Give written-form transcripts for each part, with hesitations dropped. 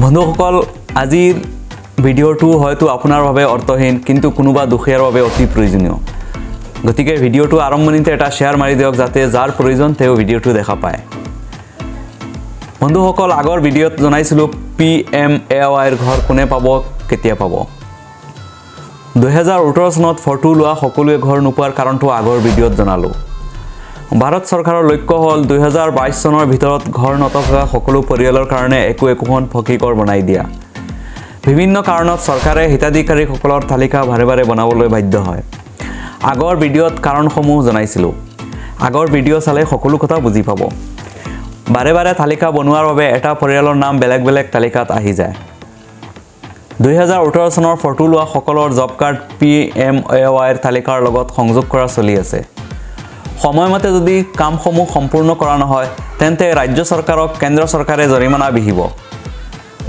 বন্ধুসকল আজিৰ ভিডিঅ'টো হয়তো আপোনাৰ বাবে অৰ্থহীন কিন্তু কোনোবা দুখীয়াৰ বাবে অতি প্ৰয়োজনীয় গতিকে ভিডিঅ'টো আৰম্ভণিতে এটা শেয়াৰ মাৰি দিয়ক যাতে যাৰ প্ৰয়োজন তেওঁ ভিডিঅ'টো দেখা পায় বন্ধুসকল আগৰ ভিডিঅ'ত জনাইছিলো PMAY ৰ ঘৰ কোনে পাব কেতিয়া পাব 2018 চনত ফটো লোৱা সকলোৱে ঘৰ নোপোৱাৰ কাৰণটো আগৰ ভিডিঅ'ত জনালো ভাৰত চৰকাৰৰ লক্ষ্য হ'ল 2022 চনৰ ভিতৰত ঘৰ নথকা সকলো পৰিয়ালৰ কাৰণে একোখন ফকিকৰ বনাই দিয়া বিভিন্ন কাৰণত চৰকাৰে হিতাধিকাৰীসকলৰ তালিকা ভাৰে বনাবলৈ বাধ্য হয় আগৰ ভিডিঅ'ত কাৰণসমূহ জনাইছিলো আগৰ ভিডিঅ' চালে সকলো কথা বুজি পাব বাৰে তালিকা বনোৱাৰ বাবে এটা পৰিয়ালৰ নাম বেলেগ তালিকাত আহি যায় 2018 চনৰ ফটো লোৱা সকলৰ জব কাৰ্ড PMAY ৰ তালিকাৰ লগত সংযোগ কৰা চলি আছে সময়মতে যদি কামসমূহ সম্পূৰ্ণ কৰা নহয় তেন্তে ৰাজ্য চৰকাৰক কেন্দ্ৰ চৰকাৰে জৰিমনা বিহিব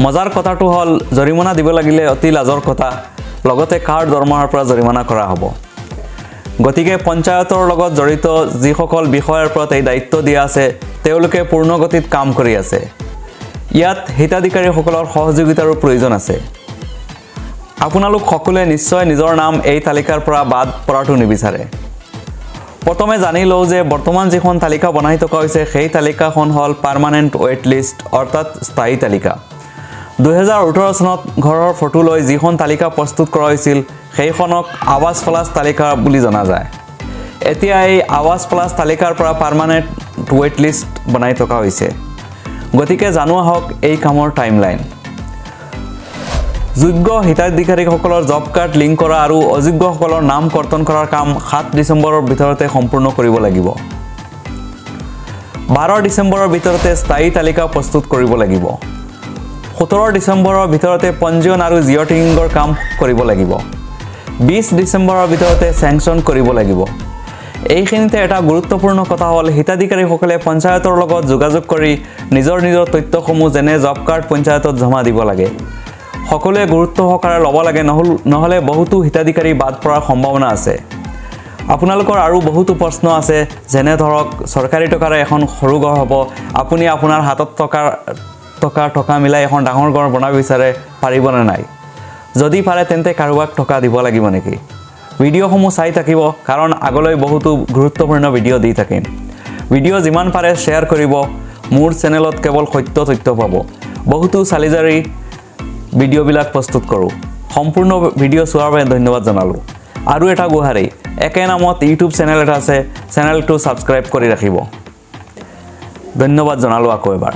মজাৰ কথাটো হ'ল জৰিমনা দিব লাগিলে অতি লাজৰ কথা লগতে কাৰ দৰমহাৰ পৰা জৰিমনা কৰা হ'ব গতিকে পঞ্চায়তৰ লগত জড়িত যিসকল বিষয়ৰ ওপৰত এই দায়িত্ব দিয়া আছে তেওঁলোকে পূৰ্ণগতিত কাম কৰি আছে ইয়াত হিতাধিকাৰীসকলৰ সহযোগিতাৰো প্ৰয়োজন আছে আপোনালোক সকলোৱে নিশ্চয় নিজৰ নাম এই তালিকাৰ পৰা বাদ পৰাটো নিবিচাৰে প্ৰথমে জানি লও যে বৰ্তমান যিখন তালিকা বনাই থকা হৈছে সেই তালিকাখন হ'ল পাৰ্মানেন্ট ওয়েট লিষ্ট অৰ্থাৎ স্থায়ী তালিকা 2018 চনত ঘৰৰ ফটো লৈ যিখন তালিকা প্ৰস্তুত কৰা হৈছিল সেইখনক আৱাস প্লাস তালিকা বুলি জনা যায় এতিয়া এই আৱাস প্লাস তালিকাৰ পৰা পাৰ্মানেন্ট ওয়েট লিষ্ট বনাই থকা হৈছে গতিকে জানোৱা হওক এই কামৰ টাইমলাইন যোগ্য হিতাধিকাৰীসকলৰ জব কাৰ্ড লিংক কৰা আৰু অযোগ্যসকলৰ নাম কৰ্তন কৰাৰ কাম 7 ডিসেম্বৰৰ ভিতৰতে সম্পূৰ্ণ কৰিব লাগিব 12 ডিসেম্বৰৰ ভিতৰতে স্থায়ী তালিকা প্ৰস্তুত কৰিব লাগিব 17 ডিসেম্বৰৰ ভিতৰতে পঞ্জীয়ন আৰু জিঅ'টেগিংৰ কাম কৰিব লাগিব 20 ডিসেম্বৰৰ ভিতৰতে স্যাংচন কৰিব লাগিব এইখিনিতে এটা গুৰুত্বপূৰ্ণ কথা হ'ল হিতাধিকাৰীসকলে পঞ্চায়তৰ লগত যোগাযোগ কৰি নিজৰ তথ্যসমূহ যেনে জব কাৰ্ড পঞ্চায়তত জমা দিব লাগে সকলোৱে গুৰুত্ব সহকাৰে ল'ব লাগে নহলে বহুতো হিতাধিকাৰী বাদ পৰাৰ সম্ভাৱনা আছে আপোনালোকৰ আৰু বহুতো প্ৰশ্ন আছে যেনে ধৰক চৰকাৰী টকাৰে এখন সৰু ঘৰ হ'ব আপুনি আপোনাৰ হাতত টকা মিলাই এখন ডাঙৰ ঘৰ বনাব বিচাৰে পাৰিব নে নাই যদি পাৰে তেন্তে কাৰোবাক টকা দিব লাগিব নেকি ভিডিঅ'সমূহ চাই থাকিব কাৰণ আগলৈ বহুতো গুৰুত্বপূৰ্ণ ভিডিঅ' দি থাকিম ভিডিঅ' যিমান পাৰে শ্বেয়াৰ কৰিব মোৰ চেনেলত কেৱল সত্য তথ্য পাব বহুতো চালিজাৰি ভিডিঅ'বিলাক প্ৰস্তুত কৰোঁ সম্পূৰ্ণ ভিডিঅ' চোৱাৰ বাবে ধন্যবাদ জনালো আৰু এটা গুহাৰি একে নামত ইউটিউব চেনেল এটা আছে চেনেলটো সাবস্ক্ৰাইব কৰি ৰাখিব ধন্যবাদ জনালো আকৌ এবাৰ